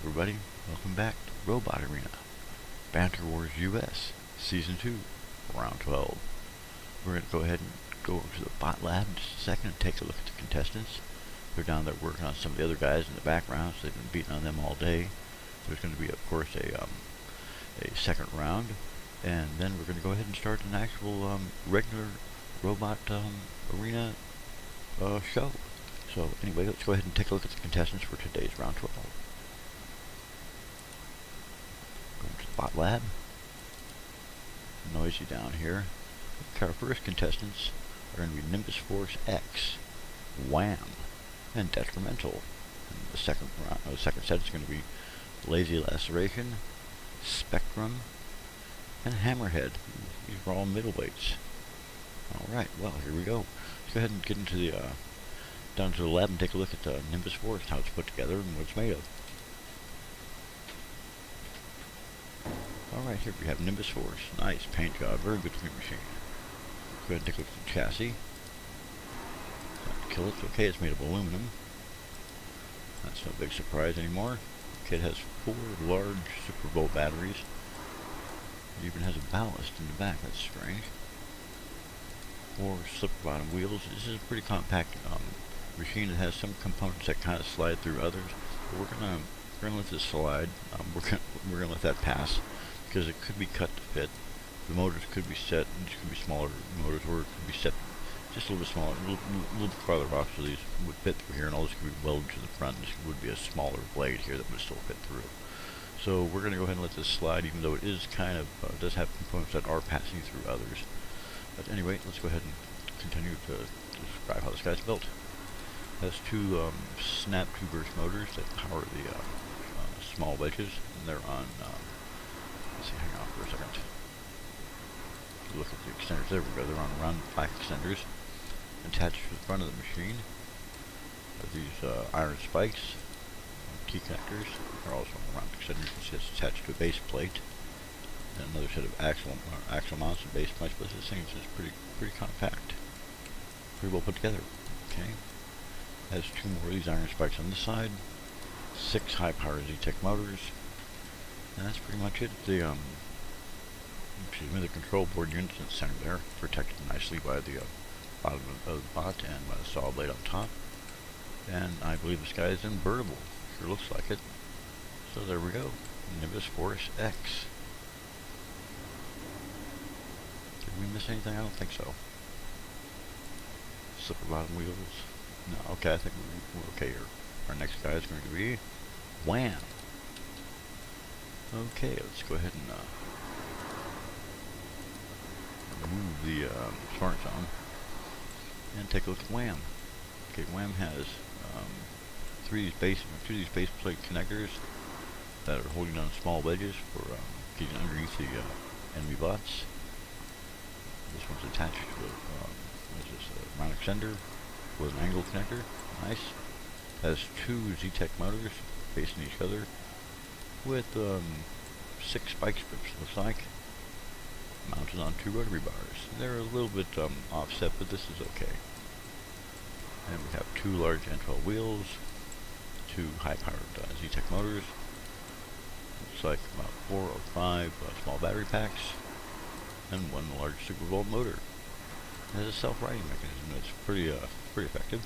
everybody, welcome back to Robot Arena, Banter WarsUs, Season 2, Round 12. We're going to go ahead and go over to the bot lab in just a second and take a look at the contestants. They're down there working on some of the other guys in the background, so they've been beating on them all day. There's going to be, of course, a second round, and then we're going to go ahead and start an actual regular Robot Arena show. So anyway, let's go ahead and take a look at the contestants for today's Round 12. Going to the bot lab. Noisy down here. Okay, our first contestants are going to be Nimbus Force X, Wham, and Detrimental. And the second set is going to be Lazy Laceration, Spectrum, and Hammerhead. These are all middleweights. Alright, well, here we go. Let's go ahead and get into the down to the lab and take a look at the Nimbus Force, how it's put together and what it's made of. Alright, here we have Nimbus Force. Nice paint job, very good looking machine. Let's go ahead and take a look at the chassis. Kill it. Okay, it's made of aluminum. That's no big surprise anymore. Okay, it has 4 large Super Volt batteries. It even has a ballast in the back, that's strange. 4 slipper bottom wheels. This is a pretty compact machine. That has some components that kind of slide through others. But we're gonna let this slide. We're gonna let that pass because it could be cut to fit. The motors could be set. These could be smaller motors, or it could be set just a little bit smaller, a little bit farther off, so these would fit through here, and all this could be welded to the front. This would be a smaller blade here that would still fit through. So we're gonna go ahead and let this slide, even though it is kind of does have components that are passing through others. But anyway, let's go ahead and continue to describe how this guy's built. It has 2 snap 2-burst motors that power the small wedges, and they're on, let's see, hang on for a second. Look at the extenders, there we go, they're on round 5 extenders. Attached to the front of the machine are these iron spikes, T-connectors. They're also on round extenders. You can see it's attached to a base plate. And another set of axle mounts and base plates, but this thing is just pretty compact. Pretty well put together. Okay. Has 2 more of these iron spikes on this side, 6 high-power Z-Tech motors, and that's pretty much it. The the control board units in the center there, protected nicely by the bottom of the bot and by the saw blade on top. And I believe this guy is invertible. Sure looks like it. So there we go. Nimbus Force X. Did we miss anything? I don't think so. Slipper bottom wheels. No, okay, I think we're okay here. Our next guy is going to be Wham. Okay, let's go ahead and remove the smart zone and take a look at Wham. Okay, Wham has 2 of these base plate connectors that are holding on small wedges for getting underneath the enemy bots. This one's attached to a round extender with an angle connector. Nice. Has 2 Z-Tech motors facing each other with 6 spike strips, looks like, mounted on 2 rotary bars. They're a little bit offset, but this is okay. And we have 2 large N12 wheels, 2 high-powered Z-Tech motors. Looks like about 4 or 5 small battery packs, and 1 large Super Volt motor. It has a self-righting mechanism that's pretty effective.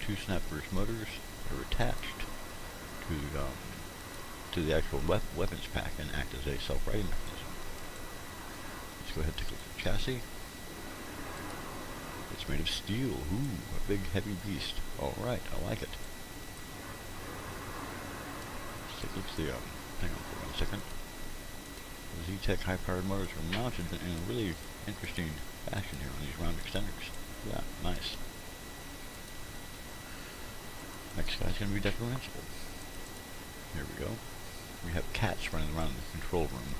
2 snap burst motors are attached to the actual weapons pack and act as a self-righting mechanism. Let's go ahead and take a look at the chassis. It's made of steel. Ooh, a big heavy beast. Alright, I like it. Let's take a look at the, hang on for 1 second. The Z-Tech high-powered motors are mounted in a really interesting fashion here on these round extenders. Yeah, nice. Next guy's going to be Detrimental. Here we go. We have cats running around in the control room.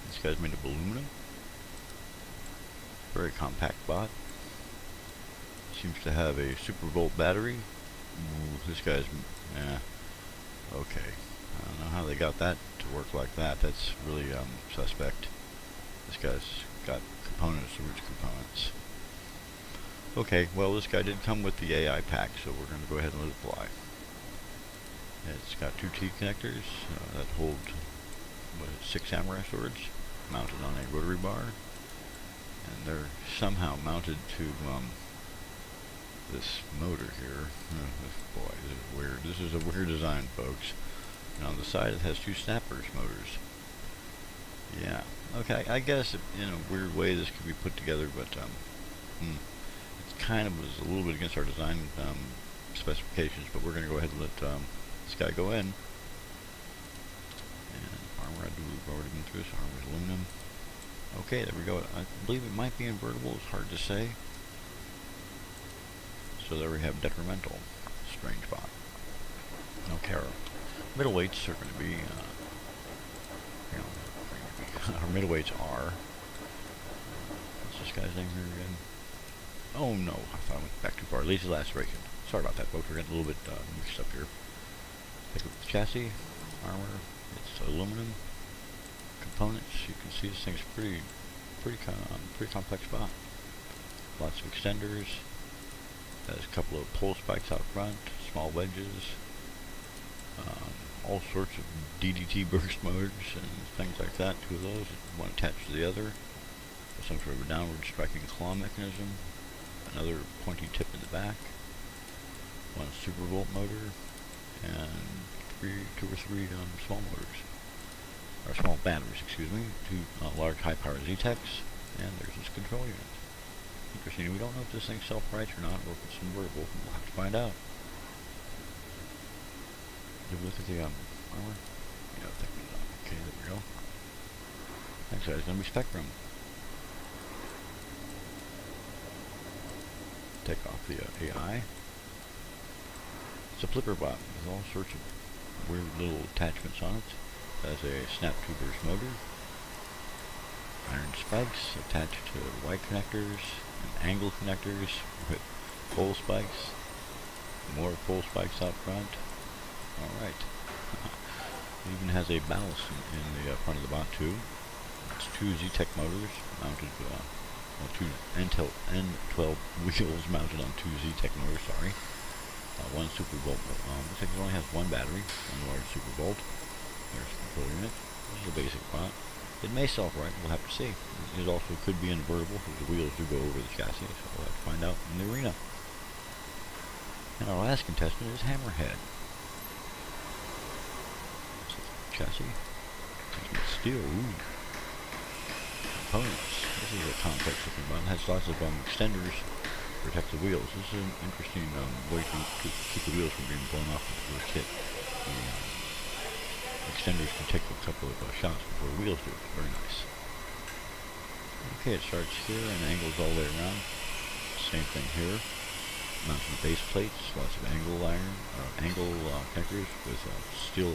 This guy's made of aluminum. Very compact bot. Seems to have a Super Volt battery. Ooh, this guy's, okay. I don't know how they got that to work like that. That's really suspect. This guy's got components, rich components. Okay, well this guy did come with the AI pack, so we're going to go ahead and let it fly. It's got 2 T connectors that hold 6 samurai swords mounted on a rotary bar, and they're somehow mounted to this motor here. Boy, this is weird. This is a weird design, folks. And on the side it has 2 snappers motors. Yeah, okay, I guess in a weird way this could be put together, but it kind of was a little bit against our design specifications, but we're going to go ahead and let this guy go in. And armor, I do we've already been through this. Armor is aluminum. Okay, there we go. I believe it might be invertible. It's hard to say. So there we have detrimental. Strange bot. Okay, our middleweights are going to be, our middleweights are. What's this guy's name here again? Oh no, I thought I went back too far. Lazy laceration. Sorry about that, folks. We're getting a little bit mixed up here. Take a look at the chassis, armor. It's aluminum components. You can see this thing's pretty complex bot. Lots of extenders. Has a couple of pole spikes out front, small wedges, all sorts of DDT burst motors and things like that. 2 of those, one attached to the other. Some sort of a downward striking claw mechanism. Another pointy tip in the back. 1 super volt motor, and 2 or 3 small motors. Or small batteries, excuse me. 2 large high-power Z-Techs, and there's this control unit. Interesting. We don't know if this thing's self-right or not, or if it's invertible. We'll have to find out. Did we look at the armor? Yeah, I think we did. Okay, there we go. Next guy's going to be Spectrum. Take off the AI. It's a flipper bot with all sorts of weird little attachments on it. It has a snap 2 burst motor. Iron spikes attached to white connectors and angle connectors with pole spikes. More pole spikes out front. Alright. It even has a ballast in the front of the bot too. It's 2 Z-Tech motors mounted, 2 N12 wheels mounted on 2 Z-Tech motors, sorry. 1 super volt. Looks like it only has 1 battery, 1 large super volt. There's the control unit. This is a basic bot. It may self-right, we'll have to see. It also could be invertible because the wheels do go over the chassis, so we'll have to find out in the arena. And our last contestant is Hammerhead. Chassis. Steel. Ooh. Components. This is a complex looking bot. It has lots of extenders to protect the wheels. This is an interesting way to keep the wheels from being blown off with the first hit. The extenders can take a couple of shots before the wheels do it. Very nice. Okay, it starts here and angles all the way around. Same thing here. Mounted base plates, lots of angle connectors with steel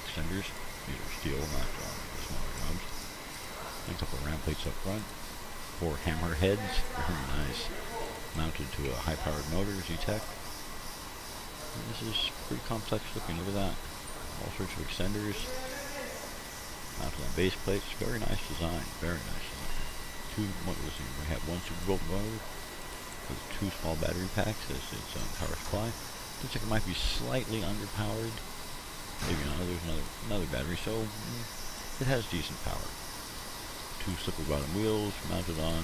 extenders. These are steel, not smaller knobs. And a couple of round plates up front. 4 hammer heads, very nice. Mounted to a high-powered motor, Z-Tech. This is pretty complex looking. Look at that. All sorts of extenders. Mounted on base plates. Very nice design. Very nice design. We have 1 super volt motor with 2 small battery packs as its power supply. Looks like it might be slightly underpowered. Maybe not. There's another battery, so it has decent power. 2 slipper bottom wheels mounted on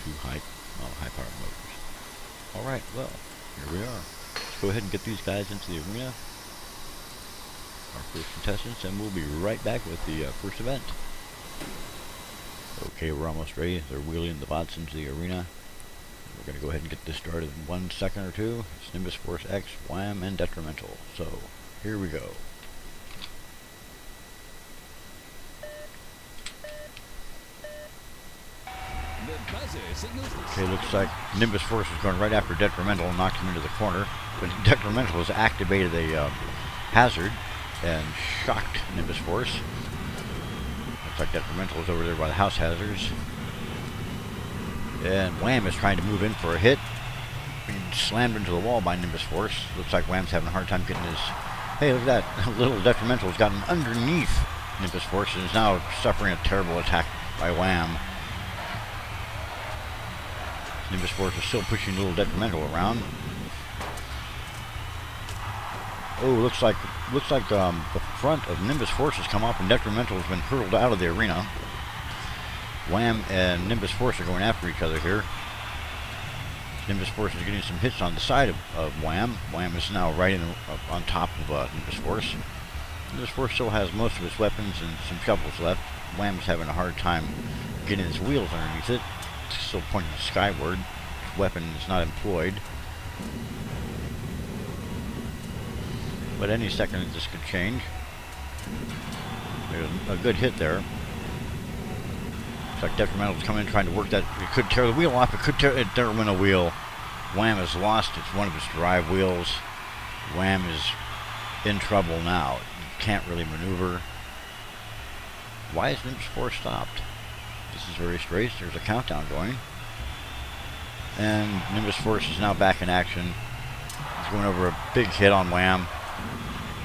2 high-powered motors. All right, well, here we are. Let's go ahead and get these guys into the arena. Our first contestants, and we'll be right back with the first event. Okay, we're almost ready. They're wheeling the bots into the arena. We're going to go ahead and get this started in 1 second or 2. It's Nimbus Force X, Wham, and Detrimental. So, here we go. Okay, looks like Nimbus Force is going right after Detrimental and knocked him into the corner. But Detrimental has activated a hazard and shocked Nimbus Force. Looks like Detrimental is over there by the house hazards. And Wham is trying to move in for a hit. Being slammed into the wall by Nimbus Force. Looks like Wham's having a hard time getting his... Hey, look at that. Little Detrimental has gotten underneath Nimbus Force and is now suffering a terrible attack by Wham. Nimbus Force is still pushing a little detrimental around. Oh, looks like the front of Nimbus Force has come off and detrimental has been hurled out of the arena. Wham and Nimbus Force are going after each other here. Nimbus Force is getting some hits on the side of Wham. Wham is now right on top of Nimbus Force. Nimbus Force still has most of his weapons and some shovels left. Wham is having a hard time getting his wheels underneath it. It's still pointing skyward. His weapon is not employed. But any second this could change. There's a good hit there. Looks like Detrimental's coming in trying to work that. It could tear the wheel off. It could tear a wheel. Wham has lost one of his drive wheels. Wham is in trouble now. Can't really maneuver. Why is Nimbus Force stopped? This is very strange. There's a countdown going. And Nimbus Force is now back in action. He's going over a big hit on Wham.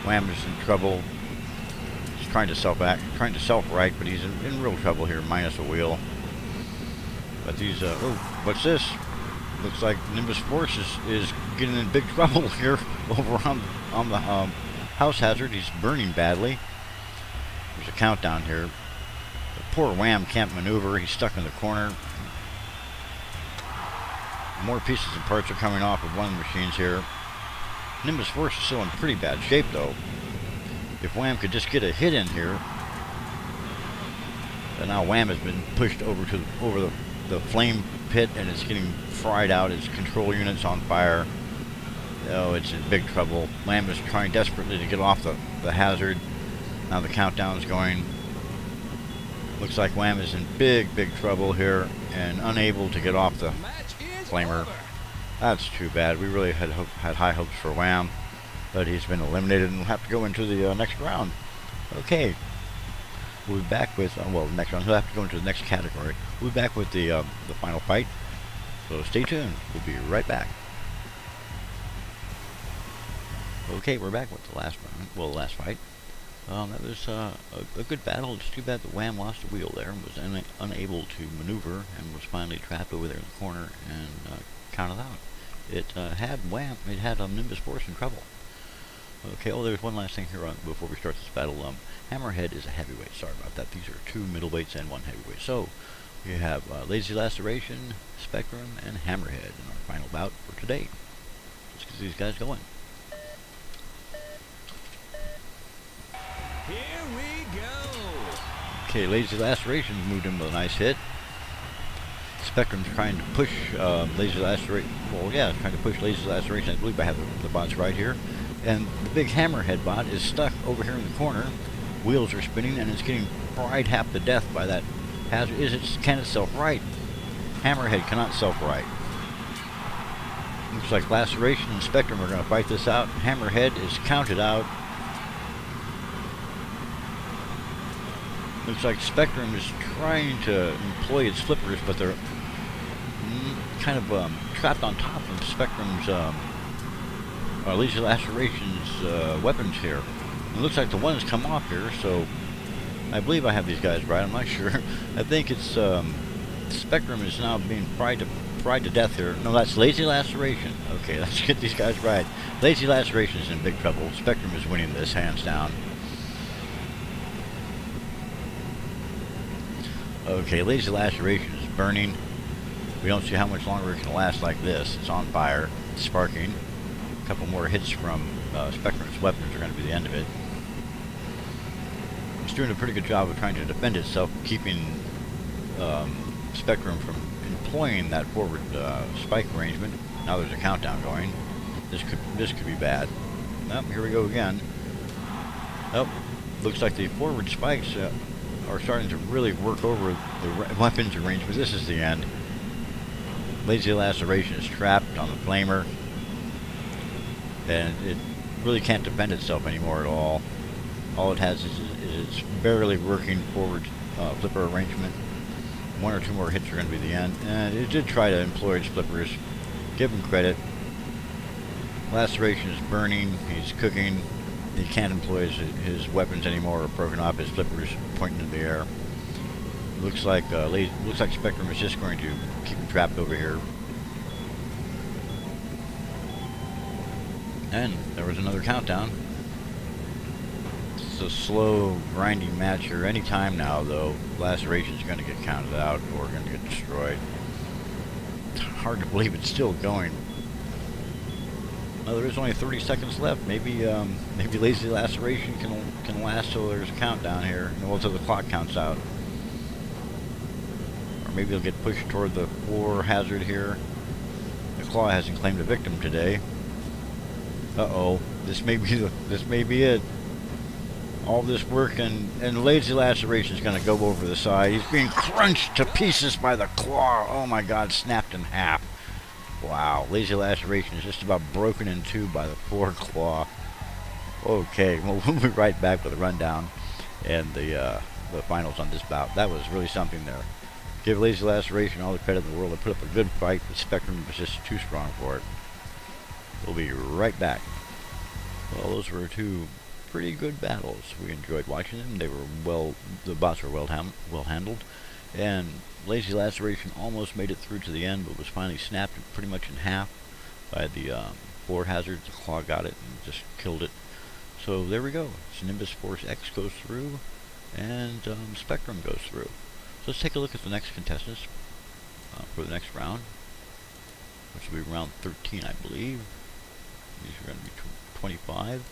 Wham is in trouble. He's trying to self-right, but he's in real trouble here, minus a wheel. But these, oh, what's this? Looks like Nimbus Force is getting in big trouble here over on the house hazard. He's burning badly. There's a countdown here. The poor Wham can't maneuver. He's stuck in the corner. More pieces and parts are coming off of one of the machines here. Nimbus Force is still in pretty bad shape, though. If Wham could just get a hit in here. And now Wham has been pushed over the flame pit, and it's getting fried out. Its control unit's on fire. Oh, it's in big trouble. Wham is trying desperately to get off the hazard. Now the countdown's going. Looks like Wham is in big trouble here and unable to get off the flamer. That's too bad. We really had high hopes for Wham, but he's been eliminated and we'll have to go into the next round. Okay. We'll be back with, well, the next round. He'll have to go into the next category. We'll be back with the final fight. So stay tuned. We'll be right back. Okay, we're back with the last round. Well, the last fight. That was a good battle. It's too bad that Wham lost a wheel there and was unable to maneuver and was finally trapped over there in the corner and counted out. It had Nimbus Force in trouble. Okay, oh, there's one last thing here before we start this battle. Hammerhead is a heavyweight. Sorry about that. These are 2 middleweights and 1 heavyweight. So, we have Lazy Laceration, Spectrum, and Hammerhead in our final bout for today. Let's get these guys going. Here we go. Okay, Lazy Laceration moved him with a nice hit. Spectrum's trying to push Lazy Laceration. Well, yeah, trying to push Lazy Laceration. I believe I have the bots right here. And the big Hammerhead bot is stuck over here in the corner. Wheels are spinning and it's getting fried half to death by that hazard. Can it self-right? Hammerhead cannot self-right. Looks like Laceration and Spectrum are going to fight this out. Hammerhead is counted out. Looks like Spectrum is trying to employ its flippers, but they're kind of trapped on top of Spectrum's Lazy Laceration's weapons here. It looks like the one has come off here, so I believe I have these guys right. I'm not sure. I think it's Spectrum is now being fried to death here. No, that's Lazy Laceration. Okay, let's get these guys right. Lazy Laceration is in big trouble. Spectrum is winning this hands down. Okay, Lazy Laceration is burning. We don't see how much longer it can last like this. It's on fire. It's sparking. A couple more hits from Spectrum's weapons are going to be the end of it. It's doing a pretty good job of trying to defend itself, keeping Spectrum from employing that forward spike arrangement. Now there's a countdown going. This could be bad. Oh, here we go again. Oh, looks like the forward spikes are starting to really work over the weapons arrangement. This is the end. Lazy Laceration is trapped on the flamer, and it really can't defend itself anymore at all. All it has is its barely working forward flipper arrangement. 1 or 2 more hits are going to be the end, and it did try to employ its flippers. Give him credit. Laceration is burning. He's cooking. He can't employ his weapons anymore, or broken off. His flippers pointing in the air. Looks like Spectrum is just going to keep him trapped over here. And there was another countdown. It's a slow, grinding match here. Any time now, though, Laceration's going to get counted out or going to get destroyed. It's hard to believe it's still going. Well, there is only 30 seconds left. Maybe maybe Lazy Laceration can last till there's a countdown here. Well, till the clock counts out. Or maybe he'll get pushed toward the floor hazard here. The Claw hasn't claimed a victim today. Uh-oh. This may be it. All this work and Lazy Laceration's gonna go over the side. He's being crunched to pieces by the Claw. Oh my god, snapped in half. Wow, Lazy Laceration is just about broken in two by the poor Claw. Okay, well, we'll be right back with a rundown and the finals on this bout. That was really something there. Give Lazy Laceration all the credit in the world. They put up a good fight, but Spectrum was just too strong for it. We'll be right back. Well, those were two pretty good battles. We enjoyed watching them. They were the bots were well handled, and Lazy Laceration almost made it through to the end, but was finally snapped pretty much in half by the floor hazard. The Claw got it and just killed it. So there we go. Nimbus Force X goes through, and Spectrum goes through. So let's take a look at the next contestants for the next round, which will be round 13, I believe. These are going to be 25.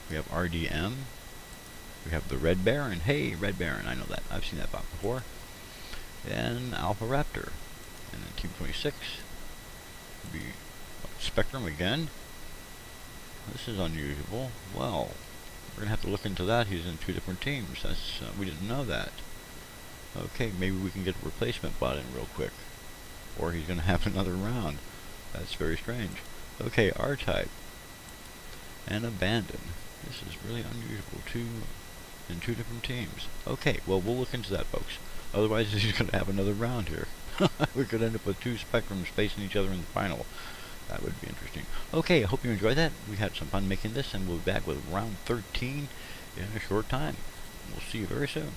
We have RDM. We have the Red Baron. Hey, Red Baron, I know that. I've seen that bot before. And Alpha Raptor. And then Team 26 will be Spectrum again. This is unusual. Well, we're going to have to look into that. He's in two different teams. That's we didn't know that. Okay, maybe we can get a replacement bot in real quick. Or he's going to have another round. That's very strange. Okay, R-Type. And Abandon. This is really unusual. In two different teams. Okay, well, we'll look into that, folks. Otherwise, he's going to have another round here. We could end up with two Spectrums facing each other in the final. That would be interesting. Okay, I hope you enjoyed that. We had some fun making this, and we'll be back with round 13 in a short time. We'll see you very soon.